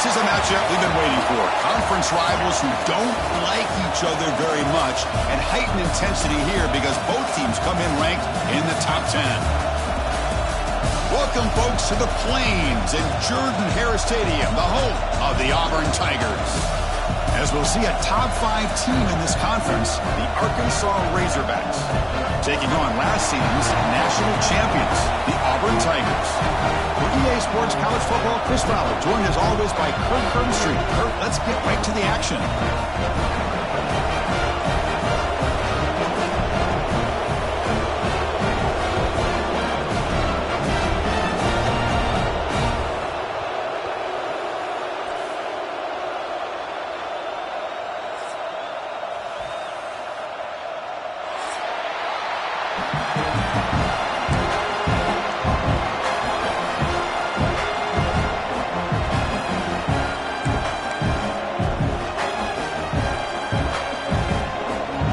This is a matchup we've been waiting for. Conference rivals who don't like each other very much, and heightened intensity here because both teams come in ranked in the top 10. Welcome, folks, to the Plains in Jordan-Hare Stadium, the home of the Auburn Tigers. As we'll see a top 5 team in this conference, the Arkansas Razorbacks, taking on last season's national champions, the Auburn Tigers. For EA Sports College Football, Chris Fowler, joined as always by Kurt Kernstreet. Kurt, let's get right to the action.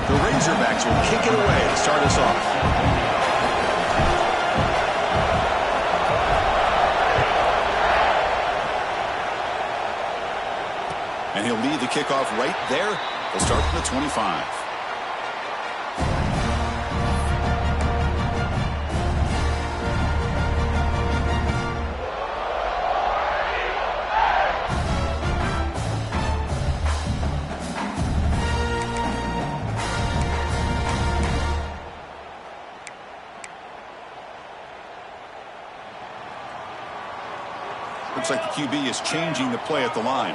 Razorbacks will kick it away to start us off. And he'll lead the kickoff right there. He'll start from the 25. Looks like the QB is changing the play at the line.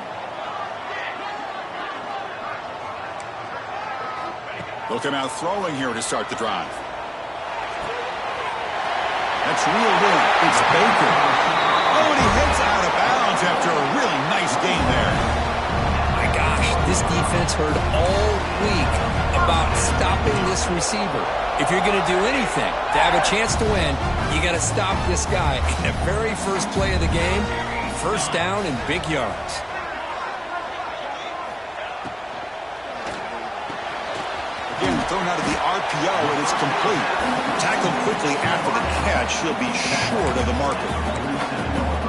They'll come out throwing here to start the drive. That's reeled in. It's Baker. Oh, and he heads out of bounds after a really nice gain there. My gosh, this defense heard all week about stopping this receiver. If you're going to do anything to have a chance to win, you got to stop this guy. In the very first play of the game, first down and big yards. Again, thrown out of the RPO, and it's complete. Tackled quickly after the catch. He'll be short of the marker.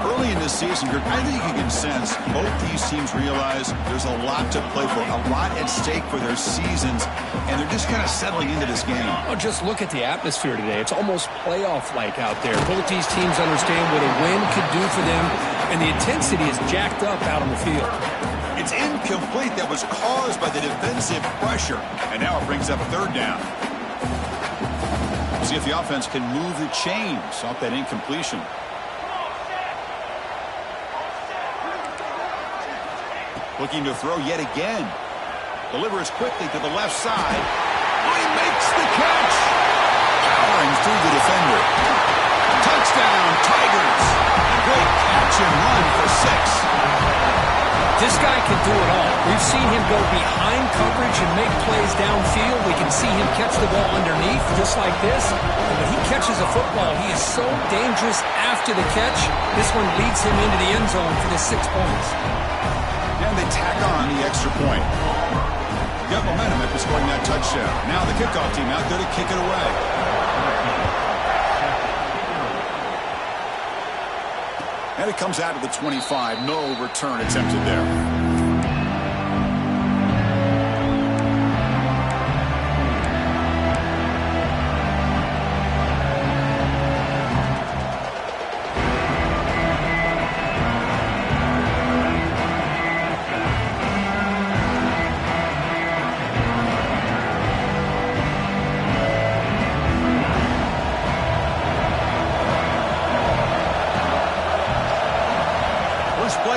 Early in this season, I think you can sense both these teams realize there's a lot to play for, a lot at stake for their seasons, and they're just kind of settling into this game. Oh, just look at the atmosphere today. It's almost playoff-like out there. Both these teams understand what a win could do for them, and the intensity is jacked up out on the field. It's incomplete. That was caused by the defensive pressure, and now it brings up a third down. See if the offense can move the chains off that incompletion. Looking to throw yet again. Delivers quickly to the left side. Oh, he makes the catch. Powering through the defender. Touchdown, Tigers. Great catch and run for 6. This guy can do it all. We've seen him go behind coverage and make plays downfield. We can see him catch the ball underneath just like this. And when he catches a football, he is so dangerous after the catch. This one leads him into the end zone for the 6 points. And they tack on the extra point. Got momentum after scoring that touchdown. Now the kickoff team out there to kick it away. And it comes out of the 25. No return attempted there.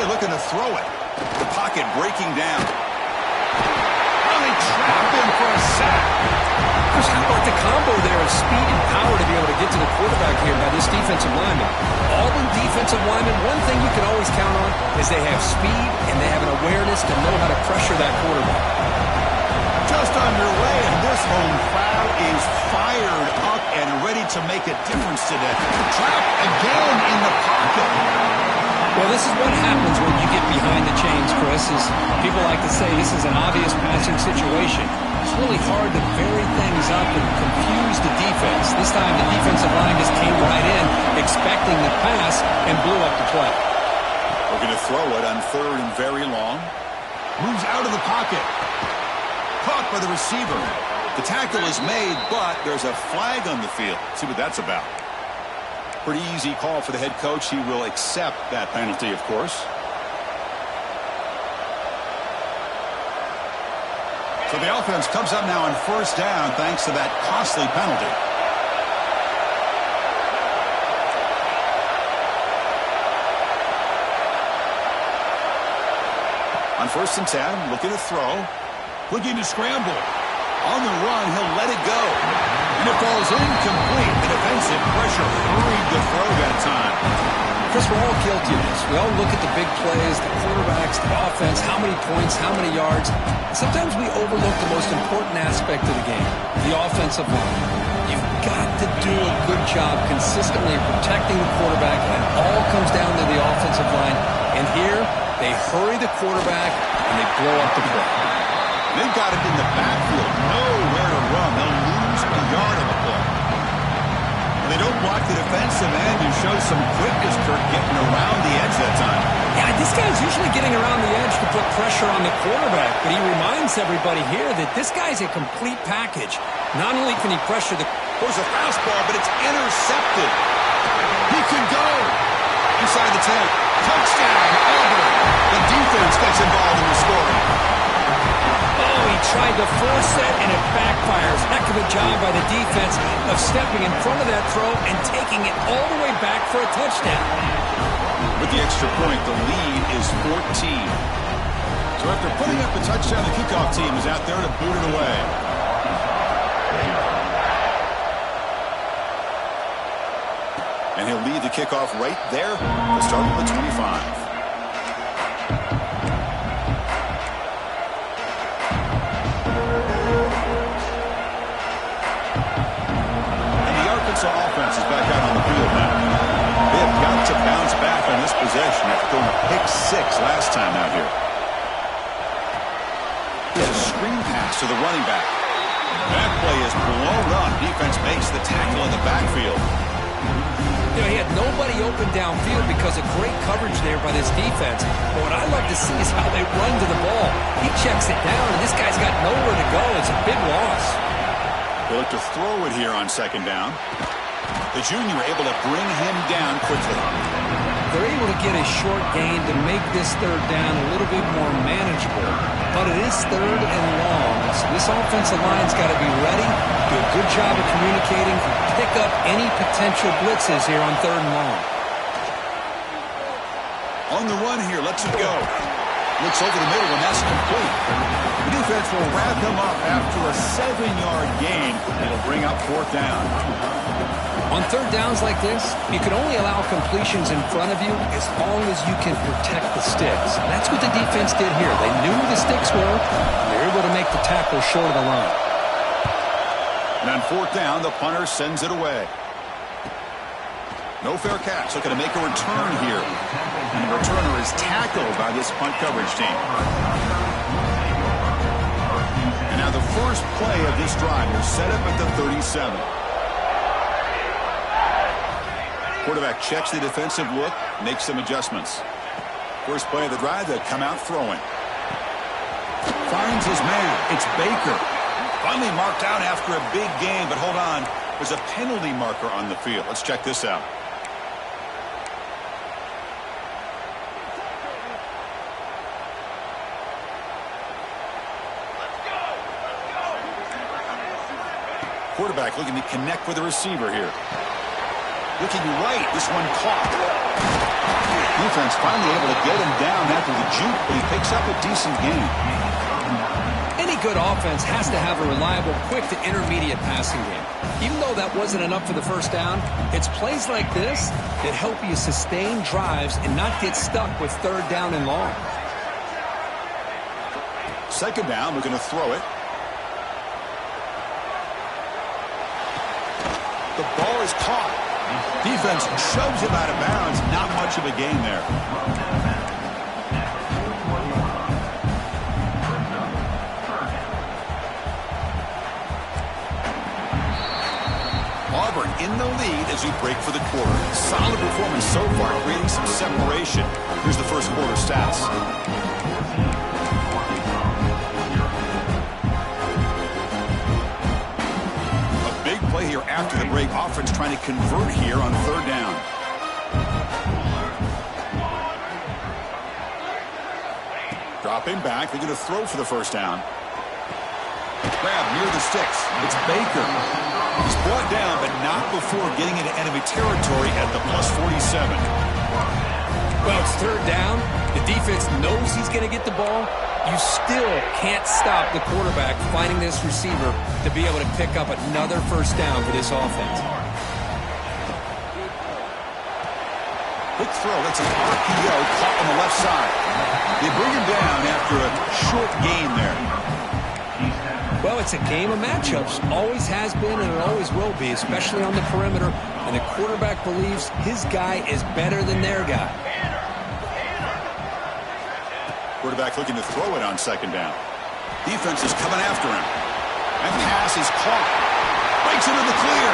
Looking to throw it. The pocket breaking down. Oh, they trap him for a sack. Chris, how about the combo there of speed and power to be able to get to the quarterback here by this defensive lineman? Auburn defensive linemen, one thing you can always count on is they have speed and they have an awareness to know how to pressure that quarterback. Just underway, and this home crowd is fired up and ready to make a difference today. Trap again in the pocket. Well, this is what happens when you get behind the chains, Chris. Is people like to say this is an obvious passing situation. It's really hard to vary things up and confuse the defense. This time the defensive line just came right in, expecting the pass, and blew up the play. Looking to throw it on 3rd and very long. Moves out of the pocket. Caught by the receiver. The tackle is made, but there's a flag on the field. Let's see what that's about. Pretty easy call for the head coach. He will accept that penalty, of course. So the offense comes up now on 1st down thanks to that costly penalty. On 1st and 10, looking to throw. Looking to scramble. On the run, he'll let it go. And it falls incomplete. The defensive pressure hurried the throw that time. Chris, we're all guilty of this. We all look at the big plays, the quarterbacks, the offense, how many points, how many yards. Sometimes we overlook the most important aspect of the game, the offensive line. You've got to do a good job consistently protecting the quarterback, and it all comes down to the offensive line. And here, they hurry the quarterback, and they blow up the play. They've got it in the backfield. Nowhere to run. They'll lose a yard on the play. And they don't block the defensive end and show some quickness, Kirk, getting around the edge that time. Yeah, this guy's usually getting around the edge to put pressure on the quarterback, but he reminds everybody here that this guy's a complete package. Not only can he pressure the... There's a fastball, but it's intercepted. He can go. Inside the 10. Touchdown, Auburn. The defense gets involved in the scoring. Oh, he tried to force it, and it backfires. Heck of a job by the defense of stepping in front of that throw and taking it all the way back for a touchdown. With the extra point, the lead is 14. So after putting up the touchdown, the kickoff team is out there to boot it away. And he'll lead the kickoff right there. We'll start with the 25. Offense is back out on the field now. They have got to bounce back on this possession after throwing a pick 6 last time out here. There's a screen pass to the running back. That play is blown up. Defense makes the tackle in the backfield. You know, he had nobody open downfield because of great coverage there by this defense. But what I love to see is how they run to the ball. He checks it down, and this guy's got nowhere to go. It's a big loss. They look to throw it here on 2nd down. The junior able to bring him down quickly. They're able to get a short gain to make this 3rd down a little bit more manageable. But it is 3rd and long, so this offensive line's got to be ready, do a good job of communicating, pick up any potential blitzes here on 3rd and long. On the run here, lets it go. Looks over the middle, and that's complete. The defense will wrap him up after a 7-yard gain. It'll bring up 4th down. On 3rd downs like this, you can only allow completions in front of you as long as you can protect the sticks. And that's what the defense did here. They knew where the sticks were, and they were able to make the tackle short of the line. And on 4th down, the punter sends it away. No fair catch. Looking to make a return here. And the returner is tackled by this punt coverage team. And now the first play of this drive will set up at the 37. Quarterback checks the defensive look, makes some adjustments. First play of the drive, they come out throwing. Finds his man. It's Baker. Finally marked out after a big gain, but hold on. There's a penalty marker on the field. Let's check this out. Quarterback looking to connect with the receiver here. Looking right, this one caught. Defense finally able to get him down after the juke, but he picks up a decent gain. Any good offense has to have a reliable, quick to intermediate passing game. Even though that wasn't enough for the 1st down, it's plays like this that help you sustain drives and not get stuck with 3rd down and long. 2nd down, we're going to throw it. The ball is caught. Defense shoves him out of bounds. Not much of a gain there. Auburn in the lead as we break for the quarter. Solid performance so far, creating some separation. Here's the first quarter stats. A big play here after the break. Offense trying to convert here on third down. Dropping back. They're going to throw for the first down. Grab near the sticks. It's Baker. He's brought down, but not before getting into enemy territory at the +47. Well, it's third down. The defense knows he's going to get the ball. You still can't stop the quarterback finding this receiver to be able to pick up another first down for this offense. Quick throw. That's an RPO caught on the left side. They bring him down after a short gain there. Well, it's a game of matchups. Always has been and it always will be, especially on the perimeter. And the quarterback believes his guy is better than their guy. Quarterback looking to throw it on second down. Defense is coming after him. That pass is caught. Breaks into the clear.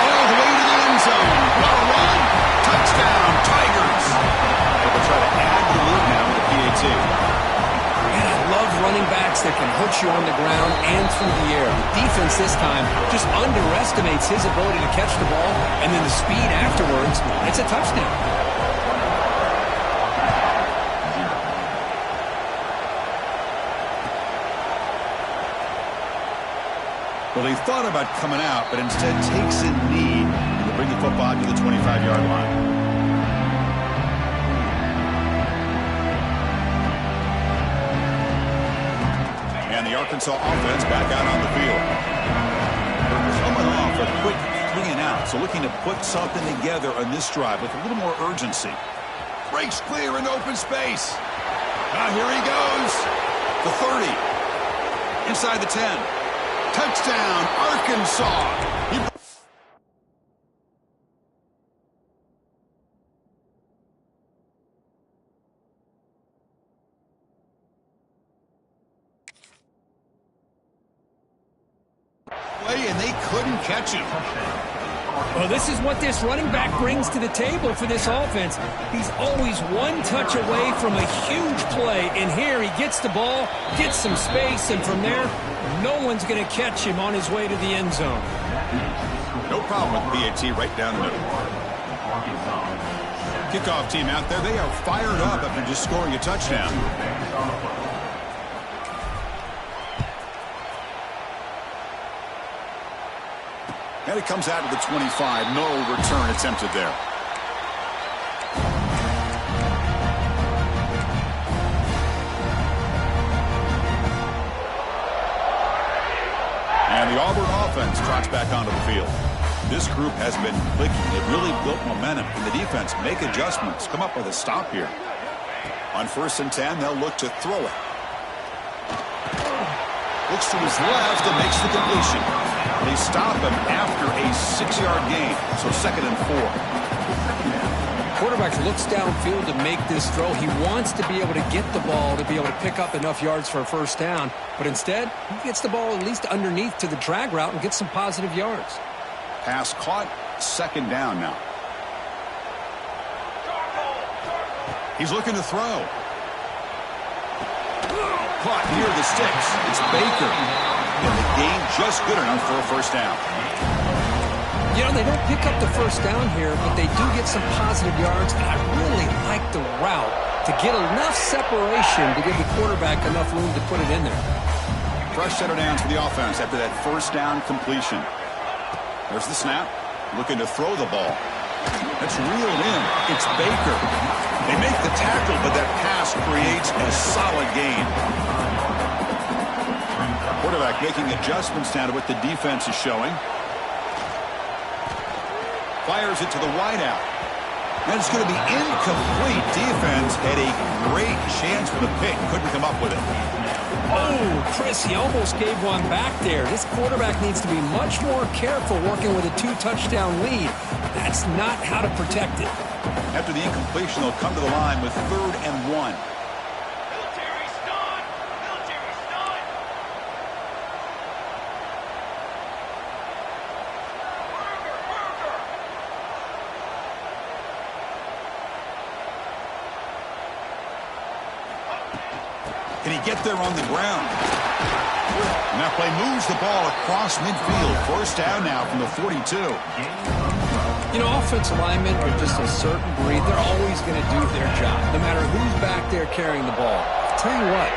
All the way to the end zone. What a run. Touchdown, Tigers. They'll try to add to the lead now with the PAT. Man, I love running backs that can hurt you on the ground and through the air. The defense this time just underestimates his ability to catch the ball, and then the speed afterwards, it's a touchdown. Well, he thought about coming out, but instead takes a knee to bring the football to the 25-yard line. And the Arkansas offense back out on the field. They're coming off a quick 3 and out, so looking to put something together on this drive with a little more urgency. Breaks clear in open space. Now here he goes. The 30. Inside the 10. Touchdown, Arkansas. And they couldn't catch him. Well, this is what this running back brings to the table for this offense. He's always one touch away from a huge play, and here he gets the ball, gets some space, and from there, no one's going to catch him on his way to the end zone. No problem with PAT right down the middle. Kickoff team out there, they are fired up after just scoring a touchdown. And it comes out to the 25. No return attempted there. And the Auburn offense trots back onto the field. This group has been clicking. They've really built momentum. And the defense make adjustments. Come up with a stop here. On 1st and 10, they'll look to throw it. Looks to his left and makes the completion. They stop him after a 6-yard gain, so 2nd and 4. Quarterback looks downfield to make this throw. He wants to be able to get the ball to be able to pick up enough yards for a first down, but instead, he gets the ball at least underneath to the drag route and gets some positive yards. Pass caught, 2nd down now. He's looking to throw. Caught near the sticks. It's Baker. And the gain just good enough for a first down. You know, they don't pick up the first down here, but they do get some positive yards, and I really like the route to get enough separation to give the quarterback enough room to put it in there. Fresh set of downs for the offense after that first down completion. There's the snap. Looking to throw the ball. That's reeled in. It's Baker. They make the tackle, but that pass creates a solid gain. Quarterback making adjustments now to what the defense is showing. Fires it to the wideout. And it's going to be incomplete. Defense had a great chance for the pick. Couldn't come up with it. Oh, Chris, he almost gave one back there. This quarterback needs to be much more careful working with a 2-touchdown lead. That's not how to protect it. After the incompletion, they'll come to the line with 3rd and 1. Can he get there on the ground? And that play moves the ball across midfield. First down now from the 42. You know, offensive linemen are just a certain breed. They're always going to do their job, no matter who's back there carrying the ball. I'll tell you what,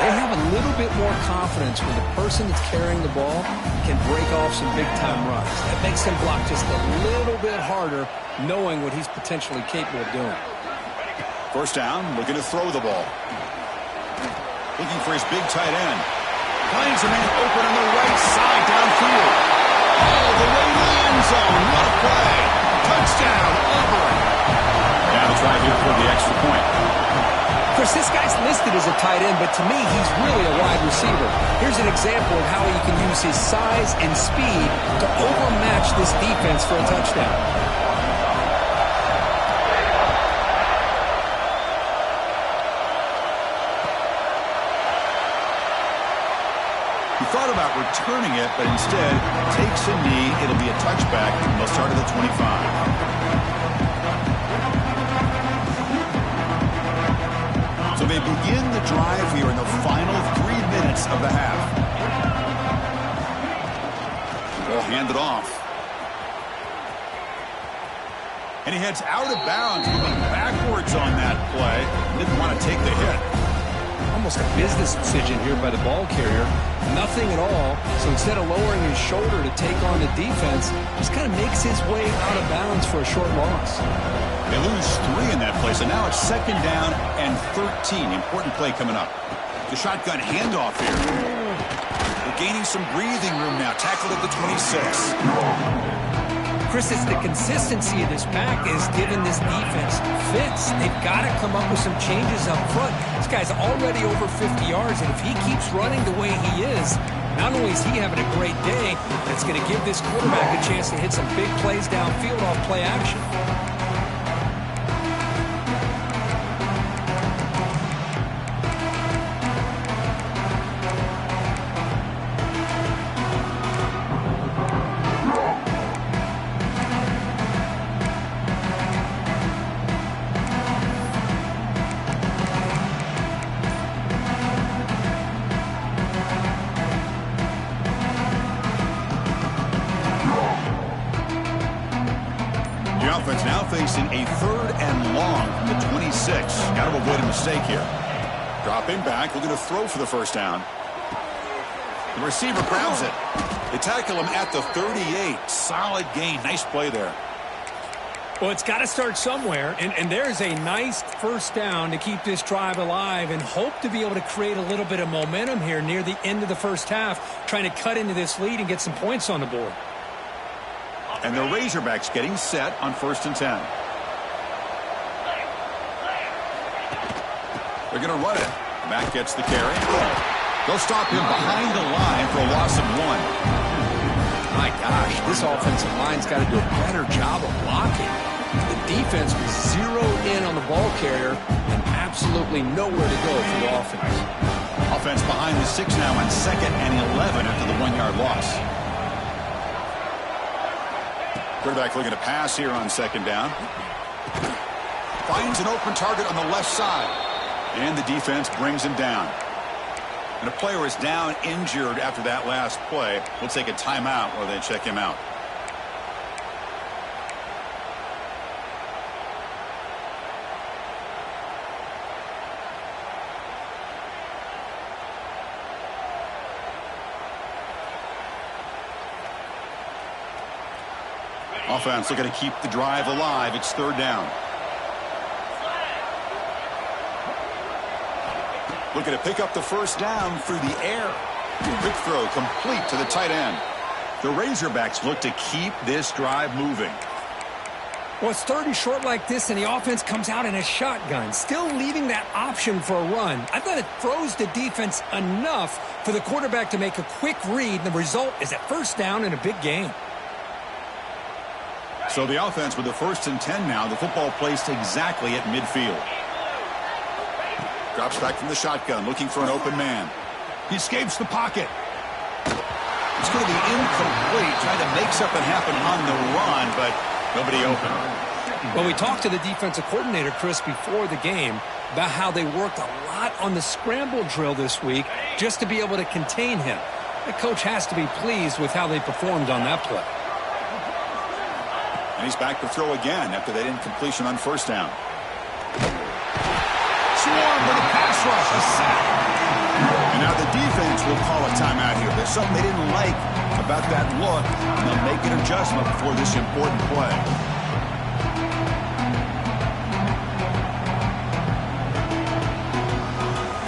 they have a little bit more confidence when the person that's carrying the ball can break off some big-time runs. That makes them block just a little bit harder, knowing what he's potentially capable of doing. First down, looking to throw the ball. Looking for his big tight end. Finds a man open on the right side downfield. All the way to the end zone. What a play. Touchdown, Auburn. Now to try here for the extra point. Chris, this guy's listed as a tight end, but to me, he's really a wide receiver. Here's an example of how he can use his size and speed to overmatch this defense for a touchdown. He thought about returning it, but instead takes a knee. It'll be a touchback, and they'll start at the 25. So they begin the drive here in the final 3 minutes of the half. Ball handed off. And he heads out of bounds, moving backwards on that play. Didn't want to take the hit. Almost a business decision here by the ball carrier. Nothing at all. So instead of lowering his shoulder to take on the defense, just kind of makes his way out of bounds for a short loss. They lose 3 in that play, so now it's second down and 13. Important play coming up. The shotgun handoff here. They're gaining some breathing room now. Tackled at the 26. Chris, it's the consistency of this pack is giving this defense fits. They've got to come up with some changes up front. This guy's already over 50 yards, and if he keeps running the way he is, not only is he having a great day, but it's going to give this quarterback a chance to hit some big plays downfield off play action. Offense now facing a 3rd and long from the 26. Got to avoid a mistake here. Dropping back, looking to throw for the first down. The receiver grabs it. They tackle him at the 38. Solid gain. Nice play there. Well, it's got to start somewhere, and there's a nice first down to keep this drive alive and hope to be able to create a little bit of momentum here near the end of the first half, trying to cut into this lead and get some points on the board. And the Razorbacks getting set on 1st and 10. They're going to run it. Mack gets the carry. They'll stop him behind the line for a loss of 1. My gosh, this offensive line's got to do a better job of blocking. The defense was zeroed in on the ball carrier and absolutely nowhere to go for the offense. Offense behind the 6 now on 2nd and 11 after the 1-yard loss. Quarterback looking to pass here on 2nd down. Finds an open target on the left side. And the defense brings him down. And a player is down injured after that last play. We'll take a timeout while they check him out. Offense looking to keep the drive alive. It's 3rd down. Looking to pick up the first down through the air. Quick throw complete to the tight end. The Razorbacks look to keep this drive moving. Well, it's 3rd and short like this, and the offense comes out in a shotgun, still leaving that option for a run. I thought it throws the defense enough for the quarterback to make a quick read, and the result is a first down and a big gain. So the offense with the 1st and 10 now. The football placed exactly at midfield. Drops back from the shotgun, looking for an open man. He escapes the pocket. It's going to be incomplete, trying to make something happen on the run, but nobody open. Well, we talked to the defensive coordinator, Chris, before the game, about how they worked a lot on the scramble drill this week just to be able to contain him. The coach has to be pleased with how they performed on that play. And he's back to throw again after that incompletion on first down. Swarm with a pass rush, a sack. And now the defense will call a timeout here. There's something they didn't like about that look, and they'll make an adjustment before this important play.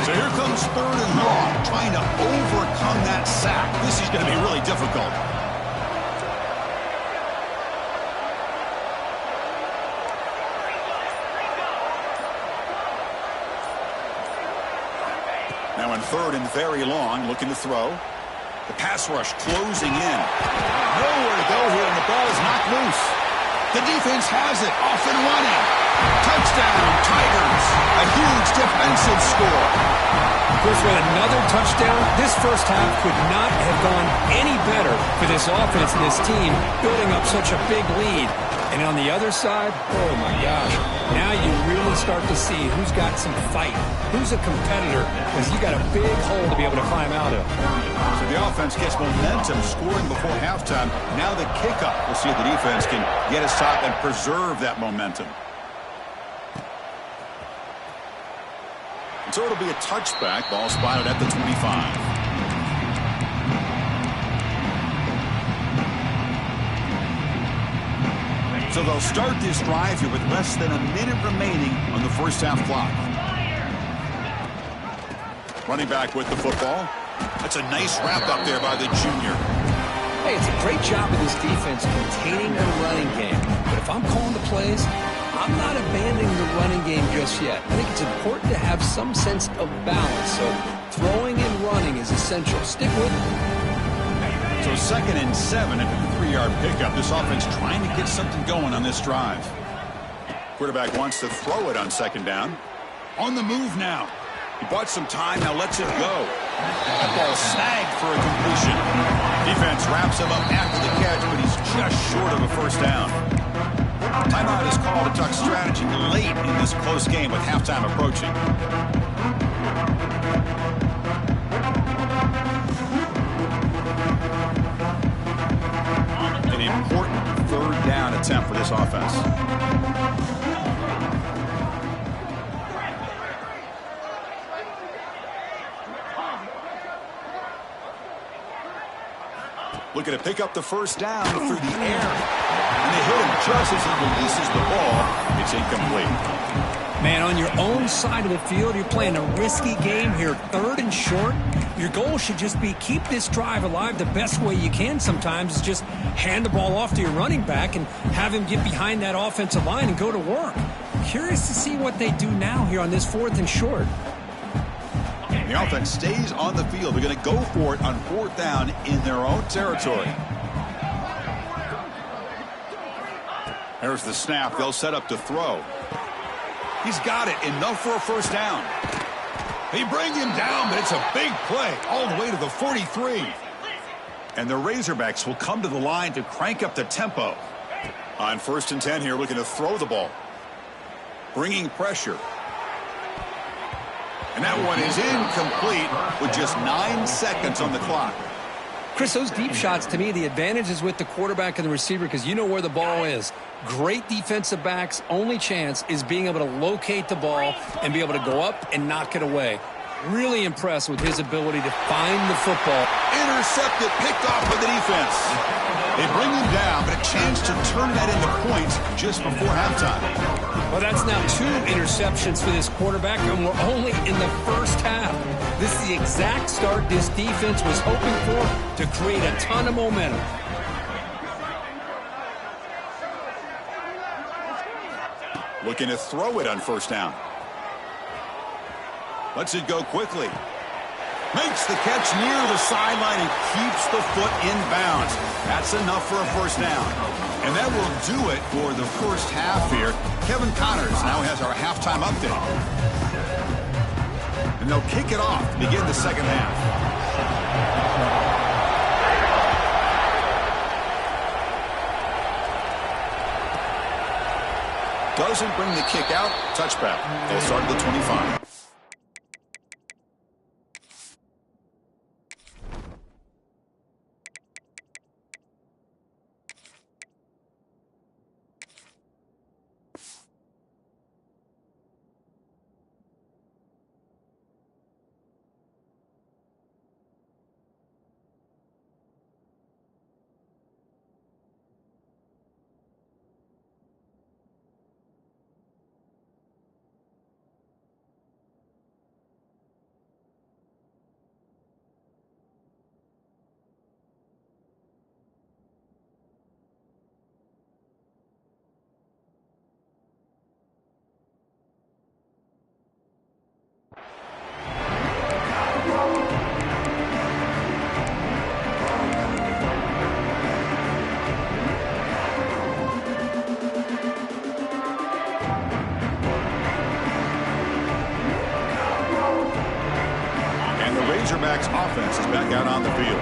So here comes third and long, trying to overcome that sack. This is going to be really difficult. Now in third and very long, looking to throw. The pass rush closing in. Nowhere to go here, and the ball is knocked loose. The defense has it, off and running. Touchdown, Tigers. A huge defensive score. Chris, with another touchdown, this first half could not have gone any better for this offense and this team, building up such a big lead. And on the other side, oh my gosh, now you really start to see who's got some fight, who's a competitor, because you got a big hole to be able to climb out of. So the offense gets momentum, scoring before halftime. Now the kickoff. We'll see if the defense can get a stop and preserve that momentum. So it'll be a touchback. Ball spotted at the 25. So they'll start this drive here with less than a minute remaining on the first half clock. Running back with the football. That's a nice wrap up there by the junior. Hey, it's a great job of this defense containing the running game. But if I'm calling the plays, I'm not abandoning the running game just yet. I think it's important to have some sense of balance. So throwing and running is essential. Stick with it. So 2nd and 7 after the 3-yard pickup. This offense trying to get something going on this drive. Quarterback wants to throw it on 2nd down. On the move now. He bought some time, now lets it go. That ball snagged for a completion. Defense wraps him up after the catch, but he's just short of a first down. Timeout is called to talk strategy late in this close game with halftime approaching. An important third down attempt for this offense. Looking to pick up the first down through the air. And they hit him just as he releases the ball. It's incomplete. Man, on your own side of the field, you're playing a risky game here, 3rd and short. Your goal should just be keep this drive alive the best way you can sometimes is just hand the ball off to your running back and have him get behind that offensive line and go to work. Curious to see what they do now here on this 4th and short. The offense stays on the field. They're going to go for it on 4th down in their own territory. There's the snap. They'll set up to throw. He's got it. Enough for a first down. They bring him down, but it's a big play all the way to the 43. And the Razorbacks will come to the line to crank up the tempo. On 1st and 10 here, looking to throw the ball. Bringing pressure. And that one is incomplete with just 9 seconds on the clock. Chris, those deep shots, to me, the advantage is with the quarterback and the receiver because you know where the ball is. Great defensive backs, only chance is being able to locate the ball and be able to go up and knock it away. Really impressed with his ability to find the football. Intercepted, picked off by the defense. They bring him down, but a chance to turn that into points just before halftime. Well, that's now 2 interceptions for this quarterback, and we're only in the first half. This is the exact start this defense was hoping for to create a ton of momentum. Looking to throw it on 1st down. Lets it go quickly. Makes the catch near the sideline and keeps the foot in bounds. That's enough for a first down. And that will do it for the first half here. Kevin Connors now has our halftime update. And they'll kick it off to begin the second half. doesn't bring the kick out. Touchback. They'll start at the 25. Razorbacks offense is back out on the field.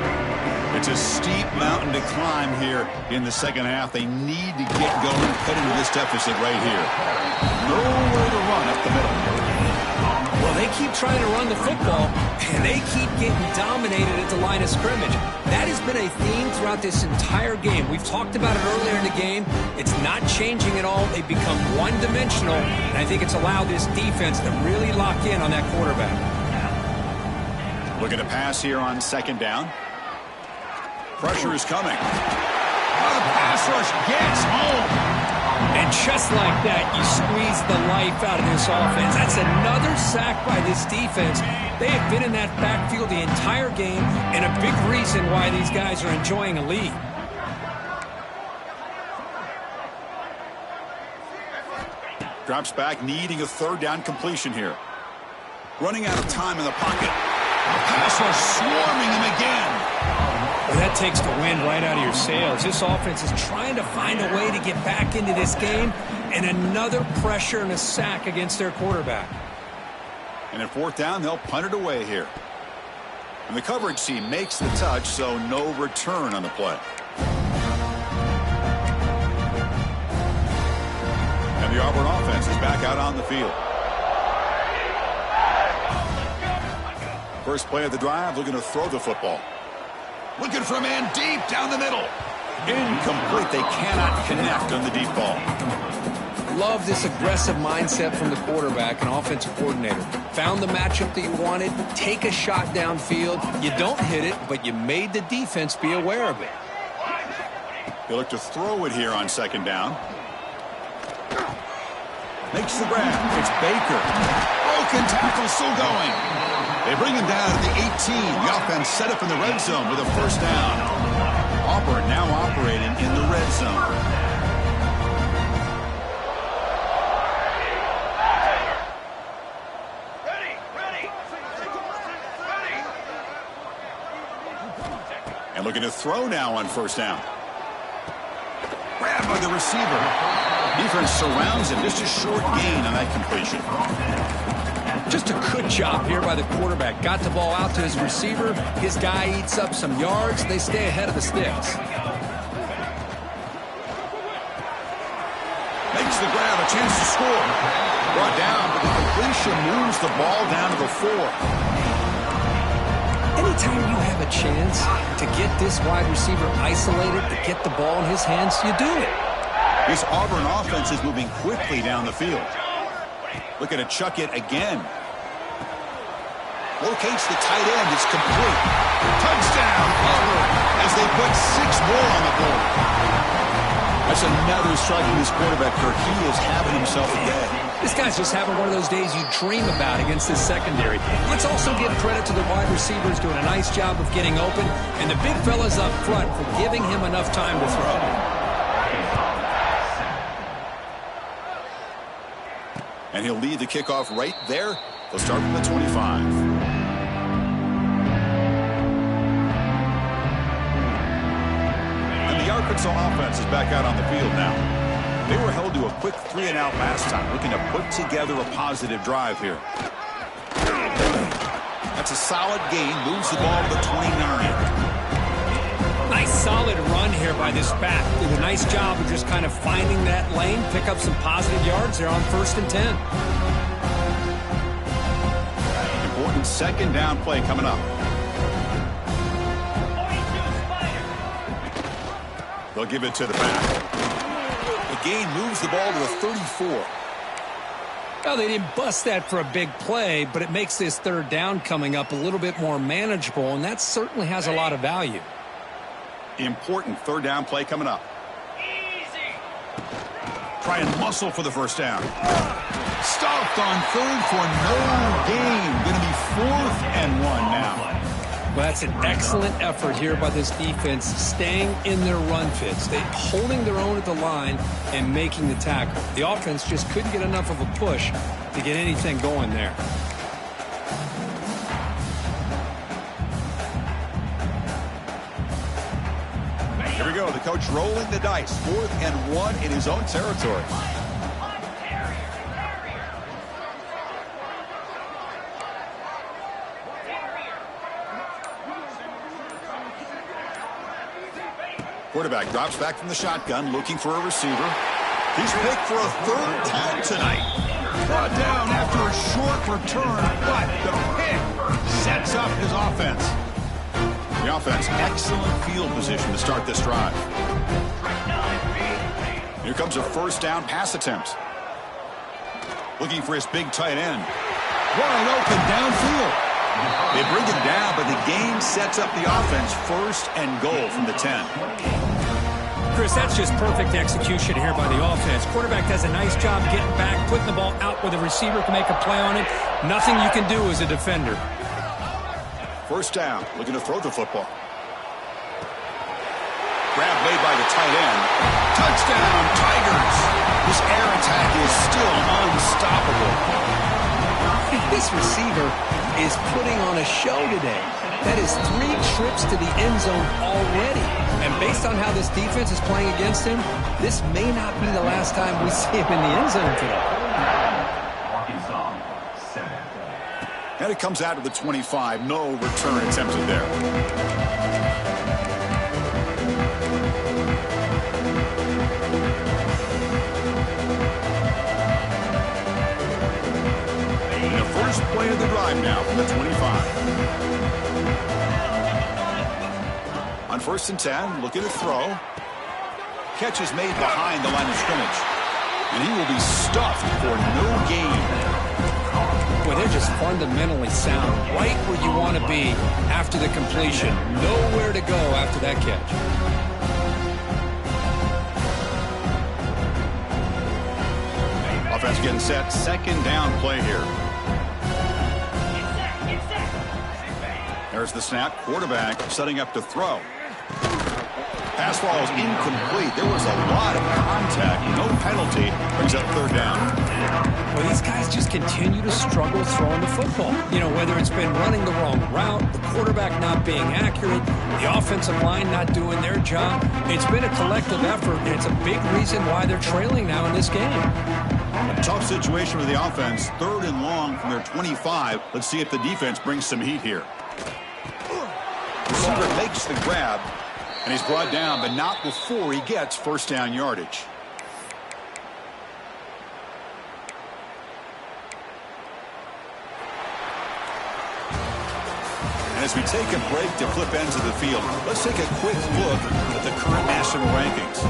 It's a steep mountain to climb here in the second half. They need to get going, cut into this deficit right here. Nowhere to run up the middle. Well, they keep trying to run the football, and they keep getting dominated at the line of scrimmage. That has been a theme throughout this entire game. We've talked about it earlier in the game. It's not changing at all. They've become one-dimensional, and I think it's allowed this defense to really lock in on that quarterback. Looking to pass here on second down. Pressure is coming. Oh, the pass rush gets home. And just like that, you squeeze the life out of this offense. That's another sack by this defense. They have been in that backfield the entire game, and a big reason why these guys are enjoying a lead. Drops back, needing a third down completion here. Running out of time in the pocket. Pass rush swarming him again. Well, that takes the wind right out of your sails. This offense is trying to find a way to get back into this game, and another pressure and a sack against their quarterback. And at fourth down, they'll punt it away here. And the coverage team makes the touch, so no return on the play. And the Auburn offense is back out on the field. First play of the drive, looking to throw the football. Looking for a man deep down the middle. Incomplete. They cannot connect on the deep ball. Love this aggressive mindset from the quarterback and offensive coordinator. Found the matchup that you wanted. Take a shot downfield. You don't hit it, but you made the defense be aware of it. They look to throw it here on second down. Makes the grab. It's Baker. Broken tackle still going. They bring him down to the 18. The offense set up in the red zone with a first down. Auburn now operating in the red zone. And looking to throw now on first down. Grabbed by the receiver. Defense surrounds him. Just a short gain on that completion. Just a good job here by the quarterback. Got the ball out to his receiver. His guy eats up some yards. They stay ahead of the sticks. Makes the grab, a chance to score. Brought down, but the completion moves the ball down to the 4. Anytime you have a chance to get this wide receiver isolated, to get the ball in his hands, you do it. This Auburn offense is moving quickly down the field. Looking to chuck it again. Locates the tight end. It's complete. Touchdown, Auburn, as they put 6 more on the board. That's another strike from this quarterback, Kirk. He is having himself a day. This guy's just having one of those days you dream about against this secondary. Let's also give credit to the wide receivers doing a nice job of getting open, and the big fellas up front for giving him enough time to throw. And he'll lead the kickoff right there. They'll start from the 25. Arkansas offense is back out on the field now. They were held to a quick 3-and-out last time, looking to put together a positive drive here. That's a solid gain, moves the ball to the 29. Nice solid run here by this back. Did a nice job of just kind of finding that lane, pick up some positive yards there on 1st and 10. Important second down play coming up. They'll give it to the back. The gain moves the ball to the 34. Well, they didn't bust that for a big play, but it makes this 3rd down coming up a little bit more manageable, and that certainly has a lot of value. Important 3rd down play coming up. Try and muscle for the 1st down. Stopped on 3rd for no gain. Going to be 4th and 1 now. Well, that's an excellent effort here by this defense, staying in their run fits. They holding their own at the line and making the tackle. The offense just couldn't get enough of a push to get anything going there. Here we go. The coach rolling the dice. 4th and 1 in his own territory. Quarterback drops back from the shotgun, looking for a receiver. He's picked for a 3rd down tonight. Brought down after a short return, but the pick sets up his offense. The offense, excellent field position to start this drive. Here comes a 1st down pass attempt. Looking for his big tight end. Wide open downfield. They bring him down, but the game sets up the offense 1st and goal from the 10. Chris, that's just perfect execution here by the offense. Quarterback does a nice job getting back, putting the ball out where the receiver can make a play on it. Nothing you can do as a defender. 1st down, looking to throw the football. Grab made by the tight end. Touchdown, Tigers. This air attack is still unstoppable. This receiver is putting on a show today. That is 3 trips to the end zone already. And based on how this defense is playing against him, this may not be the last time we see him in the end zone today. And it comes out to the 25. No return attempted there. First play of the drive now from the 25. On 1st and 10, looking to throw. Catch is made behind the line of scrimmage. And he will be stuffed for no gain. Boy, they're just fundamentally sound. Right where you want to be after the completion. Nowhere to go after that catch. Offense getting set. 2nd down play here. There's the snap. Quarterback setting up to throw. Pass falls incomplete. There was a lot of contact. No penalty. Brings up 3rd down. Well, these guys just continue to struggle throwing the football. You know, whether it's been running the wrong route, the quarterback not being accurate, the offensive line not doing their job. It's been a collective effort, and it's a big reason why they're trailing now in this game. A tough situation for the offense. 3rd and long from their 25. Let's see if the defense brings some heat here. Receiver makes the grab, and he's brought down, but not before he gets 1st down yardage. And as we take a break to flip ends of the field, let's take a quick look at the current national rankings.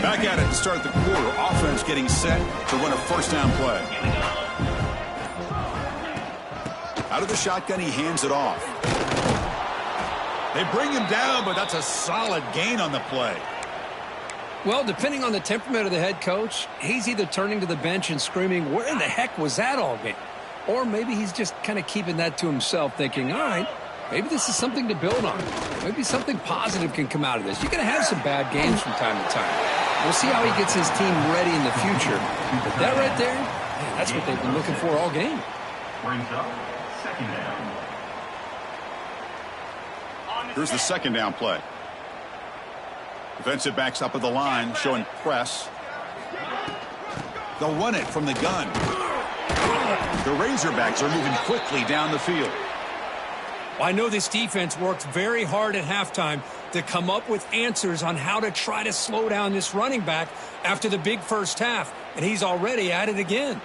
Back at it to start the quarter. Offense getting set to run a 1st down play. Out of the shotgun, he hands it off. They bring him down, but that's a solid gain on the play. Well, depending on the temperament of the head coach, he's either turning to the bench and screaming, where in the heck was that all game? Or maybe he's just kind of keeping that to himself, thinking, all right, maybe this is something to build on. Maybe something positive can come out of this. You're going to have some bad games from time to time. We'll see how he gets his team ready in the future. But that right there, man, That's what they've been looking for all game. Brings up second down. Here's the second down play. Defensive backs up at the line, showing press. They'll run it from the gun. The Razorbacks are moving quickly down the field. Well, I know this defense worked very hard at halftime to come up with answers on how to try to slow down this running back after the big first half, and he's already at it again.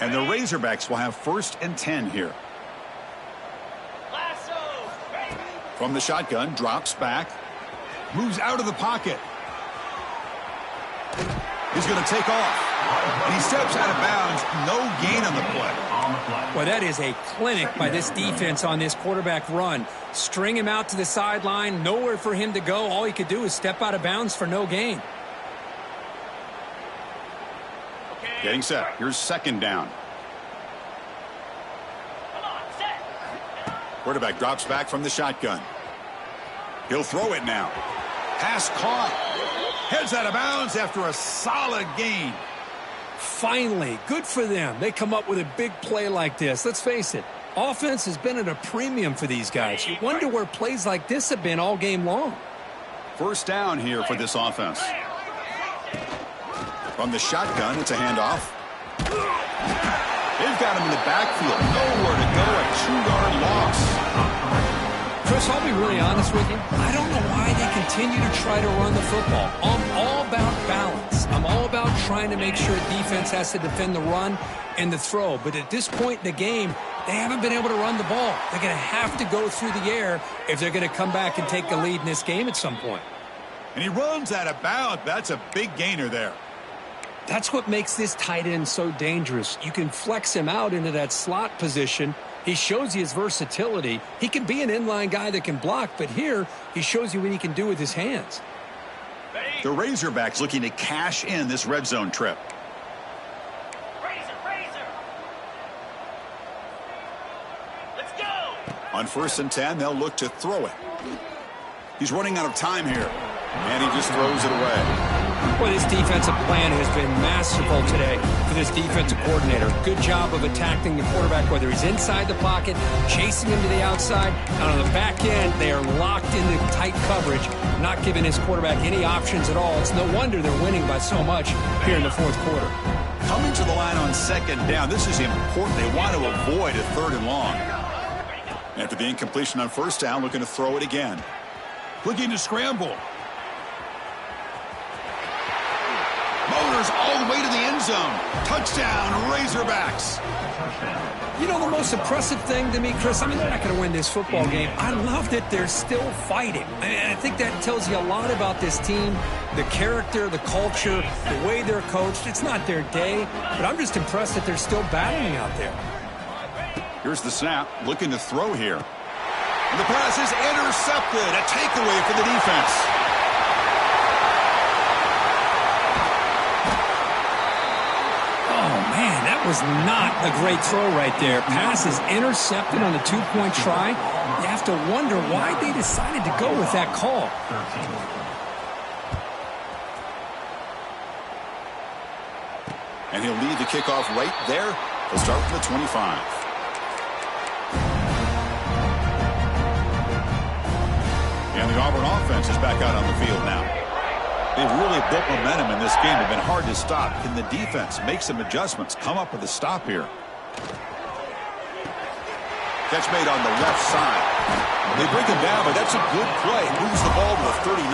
And the Razorbacks will have 1st and 10 here. From the shotgun, drops back, moves out of the pocket. He's going to take off, and he steps out of bounds. No gain on the play. Well, that is a clinic by this defense on this quarterback run. String him out to the sideline, nowhere for him to go. All he could do is step out of bounds for no gain. Getting set. Here's second down. Quarterback drops back from the shotgun. He'll throw it now. Pass caught. Heads out of bounds after a solid gain. Finally, good for them. They come up with a big play like this. Let's face it, offense has been at a premium for these guys. You wonder where plays like this have been all game long. First down here for this offense. From the shotgun, it's a handoff. They've got him in the backfield. Nowhere to go. A 2-yard loss. Chris, I'll be really honest with you. I don't know why they continue to try to run the football. I'm all about balance. I'm all about trying to make sure defense has to defend the run and the throw. But at this point in the game, they haven't been able to run the ball. They're going to have to go through the air if they're going to come back and take the lead in this game at some point. And he runs out of bounds. That's a big gainer there. That's what makes this tight end so dangerous. You can flex him out into that slot position. He shows you his versatility. He can be an inline guy that can block, but here he shows you what he can do with his hands. The Razorbacks looking to cash in this red zone trip. Let's go. On 1st and 10, they'll look to throw it. He's running out of time here, and he just throws it away. Well, this defensive plan has been masterful today for this defensive coordinator. Good job of attacking the quarterback, whether he's inside the pocket, chasing him to the outside, and on the back end, they are locked into tight coverage, not giving his quarterback any options at all. It's no wonder they're winning by so much here in the 4th quarter. Coming to the line on 2nd down, this is important. They want to avoid a 3rd and long. After the incompletion on 1st down, looking to throw it again. Looking to scramble. Motors all the way to the end zone. Touchdown, Razorbacks. You know the most impressive thing to me, Chris? I mean, they're not going to win this football game. I love that they're still fighting. And I think that tells you a lot about this team, the character, the culture, the way they're coached. It's not their day, but I'm just impressed that they're still battling out there. Here's the snap, looking to throw here. And the pass is intercepted. A takeaway for the defense. Oh, man, that was not a great throw right there. Pass is intercepted on the 2-point try. You have to wonder why they decided to go with that call. And he'll lead the kickoff right there. He'll start from the 25. And the Auburn offense is back out on the field now. They've really built momentum in this game. They've been hard to stop. Can the defense make some adjustments, come up with a stop here? Catch made on the left side. They break him down, but that's a good play. Moves the ball to the 39.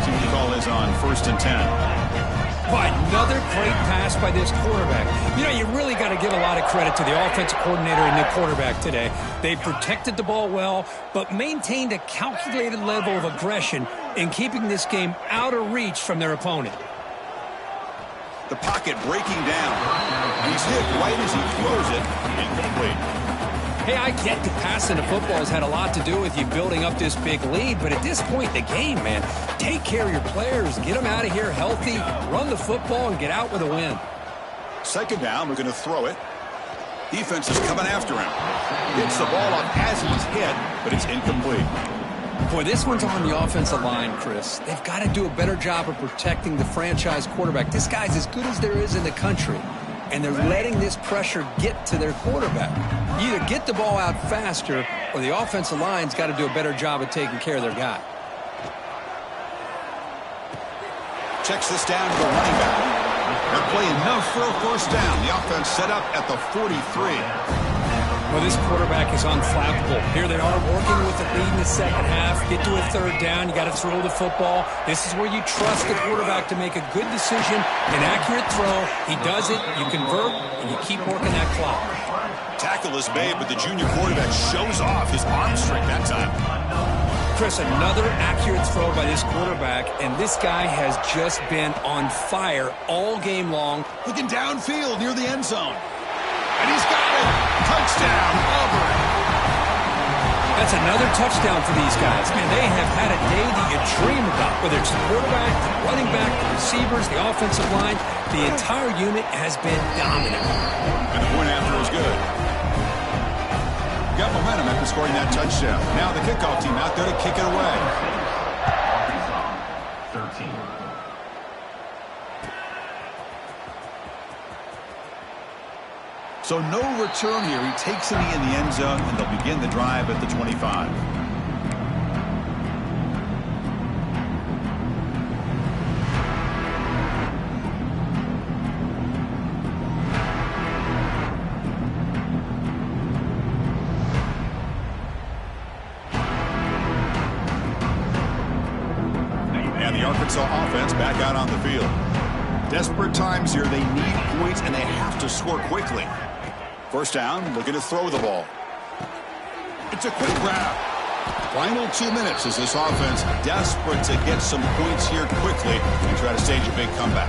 See what the call is on 1st and 10. But another great pass by this quarterback. You know, you really got to give a lot of credit to the offensive coordinator and the quarterback today. They protected the ball well, but maintained a calculated level of aggression in keeping this game out of reach from their opponent. The pocket breaking down. He's hit right as he throws it. Incomplete. Hey, I get that passing the football has had a lot to do with you building up this big lead, but at this point in the game, man, take care of your players, get them out of here healthy, run the football, and get out with a win. 2nd down, we're going to throw it. Defense is coming after him. Gets the ball up as he's hit, but it's incomplete. Boy, this one's on the offensive line, Chris. They've got to do a better job of protecting the franchise quarterback. This guy's as good as there is in the country, and they're letting this pressure get to their quarterback. You either get the ball out faster, or the offensive line's got to do a better job of taking care of their guy. Checks this down to the running back. They're playing enough for a first down. The offense set up at the 43. Well, this quarterback is unflappable. Here they are working with the lead in the second half. Get to a third down. You got to throw the football. This is where you trust the quarterback to make a good decision, an accurate throw. He does it, you convert, and you keep working that clock. Tackle is made, but the junior quarterback shows off his arm strength that time. Chris, another accurate throw by this quarterback, and this guy has just been on fire all game long. Looking downfield near the end zone. And he's got it. Touchdown, Auburn. That's another touchdown for these guys. Man, they have had a day that you dream about. Whether it's the quarterback, the running back, the receivers, the offensive line, the entire unit has been dominant. And the point after is good. Got momentum after scoring that touchdown. Now the kickoff team out there to kick it away. 13. So no return here. He takes it in the end zone, and they'll begin the drive at the 25. And the Arkansas offense back out on the field. Desperate times here. They need points, and they have to score quickly. First down, looking to throw the ball. It's a quick grab. Final 2 minutes as this offense desperate to get some points here quickly and try to stage a big comeback.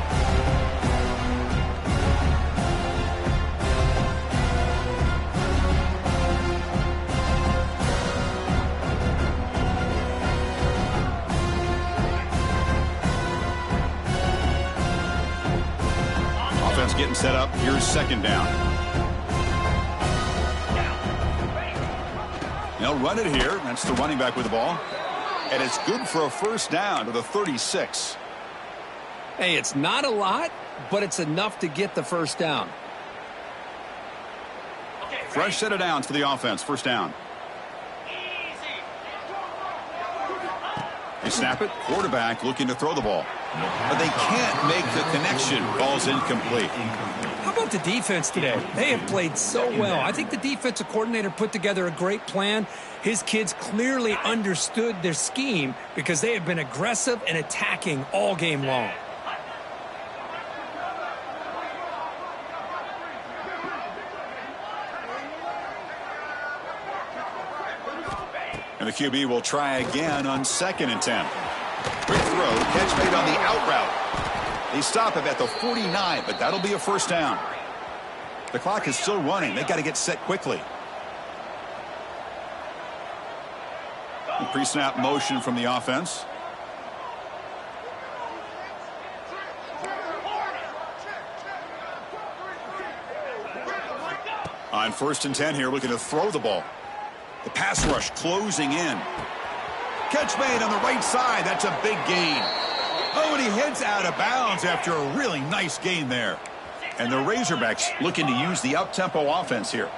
Offense getting set up. Here's second down. They'll run it here. That's the running back with the ball. And it's good for a first down to the 36. Hey, it's not a lot, but it's enough to get the first down. Fresh set of downs for the offense. First down. They snap it. Quarterback looking to throw the ball. But they can't make the connection. Ball's incomplete. How about the defense today? They have played so well. I think the defensive coordinator put together a great plan. His kids clearly understood their scheme because they have been aggressive and attacking all game long. And the QB will try again on 2nd and 10. Quick throw, catch made on the out route. They stop him at the 49, but that'll be a first down. The clock is still running. They got to get set quickly. Pre-snap motion from the offense. On 1st and 10 here, looking to throw the ball. The pass rush closing in. Catch made on the right side. That's a big gain. Oh, and he heads out of bounds after a really nice gain there. And the Razorbacks looking to use the up-tempo offense here.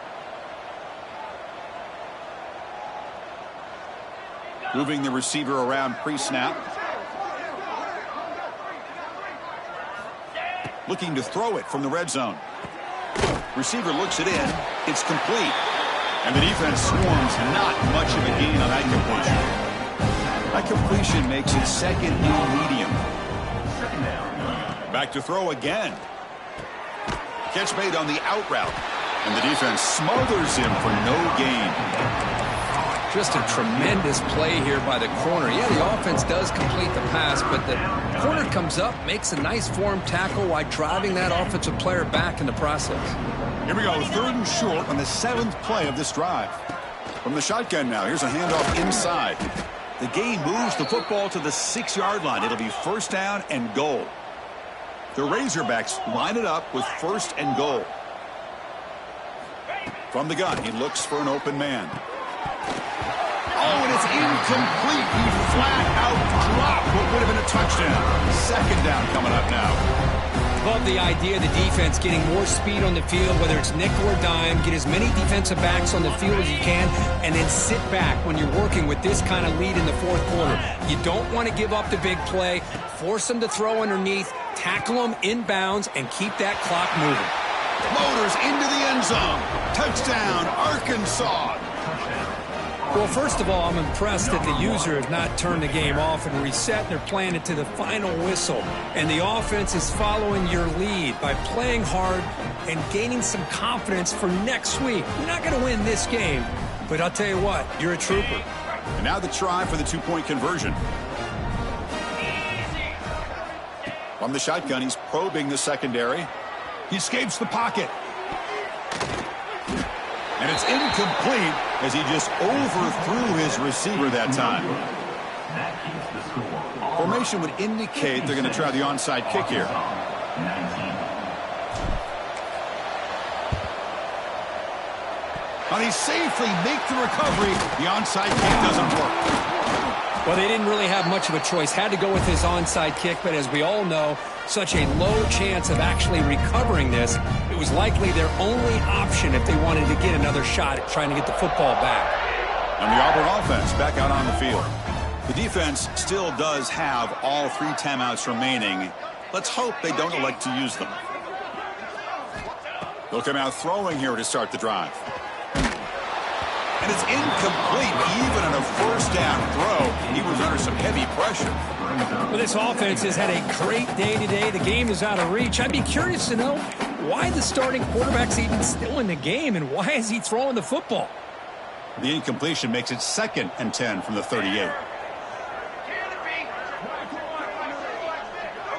Moving the receiver around pre-snap. Looking to throw it from the red zone. Receiver looks it in. It's complete. And the defense swarms not much of a gain on that completion. That completion makes it 2nd and medium. Back to throw again. Catch made on the out route. And the defense smothers him for no gain. Just a tremendous play here by the corner. Yeah, the offense does complete the pass, but the corner comes up, makes a nice form tackle while driving that offensive player back in the process. Here we go, 3rd and short on the 7th play of this drive. From the shotgun now, here's a handoff inside. The game moves the football to the 6-yard line. It'll be first down and goal. The Razorbacks line it up with 1st and goal. From the gun, he looks for an open man. Oh, and it's incomplete. He flat out dropped what would have been a touchdown. Second down coming up now. Love the idea of the defense getting more speed on the field, whether it's nickel or dime. Get as many defensive backs on the field as you can, and then sit back when you're working with this kind of lead in the fourth quarter. You don't want to give up the big play. Force them to throw underneath, tackle them inbounds, and keep that clock moving. Motors into the end zone. Touchdown, Arkansas. Well, first of all, I'm impressed that the user has not turned the game off and reset. They're playing it to the final whistle. And the offense is following your lead by playing hard and gaining some confidence for next week. You're not going to win this game, but I'll tell you what, you're a trooper. And now the try for the two-point conversion. From the shotgun, he's probing the secondary. He escapes the pocket. And it's incomplete as he just overthrew his receiver that time. Formation would indicate they're going to try the onside kick here. And he safely make the recovery. The onside kick doesn't work. Well, they didn't really have much of a choice. Had to go with his onside kick, but as we all know, such a low chance of actually recovering this. It was likely their only option if they wanted to get another shot at trying to get the football back. And the Auburn offense back out on the field. The defense still does have all 3 timeouts remaining. Let's hope they don't elect to use them. They'll come out throwing here to start the drive. And it's incomplete. Even on a first down throw, he was under some heavy pressure. Well, this offense has had a great day today. The game is out of reach. I'd be curious to know why the starting quarterback's even still in the game and why is he throwing the football? The incompletion makes it 2nd and 10 from the 38.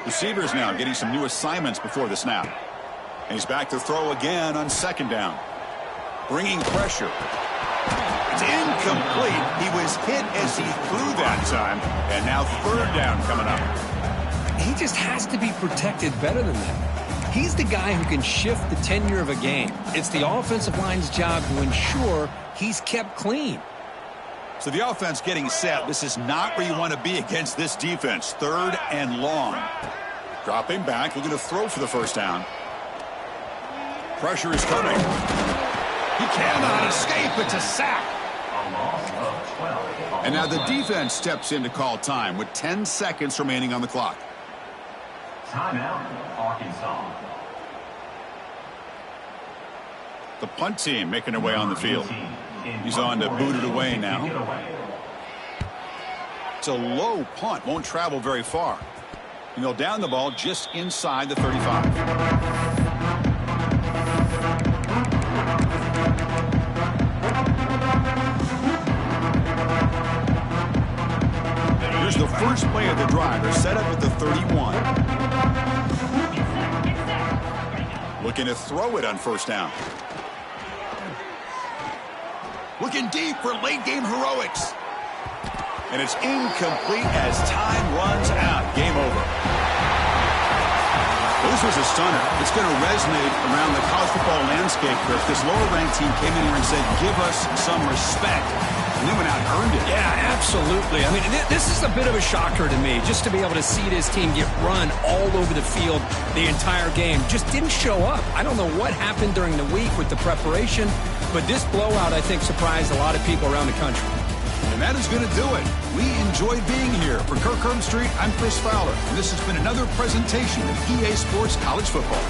Receivers now getting some new assignments before the snap. And he's back to throw again on 2nd down. Bringing pressure. It's incomplete. He was hit as he threw that time. And now 3rd down coming up. He just has to be protected better than that. He's the guy who can shift the tenure of a game. It's the offensive line's job to ensure he's kept clean. So the offense getting set. This is not where you want to be against this defense. 3rd and long. Dropping back, looking to throw for the first down. Pressure is coming. He cannot escape. It's a sack. And now the defense steps in to call time with 10 seconds remaining on the clock. Timeout, Arkansas. The punt team making their way on the field. He's on to boot it away now. It's a low punt. Won't travel very far. And they'll down the ball just inside the 35. Here's the first play of the drive. They're set up at the 31. Looking to throw it on first down. Looking deep for late game heroics. And it's incomplete as time runs out. Game over. Well, this was a stunner. It's going to resonate around the college football landscape, Chris. This lower-ranked team came in here and said, give us some respect. And they went out and earned it. Yeah, absolutely. I mean, this is a bit of a shocker to me, just to be able to see this team get run all over the field the entire game. Just didn't show up. I don't know what happened during the week with the preparation, but this blowout, I think, surprised a lot of people around the country. And that is going to do it. We enjoyed being here. For Kirk Herbstreit, I'm Chris Fowler, and this has been another presentation of EA Sports College Football.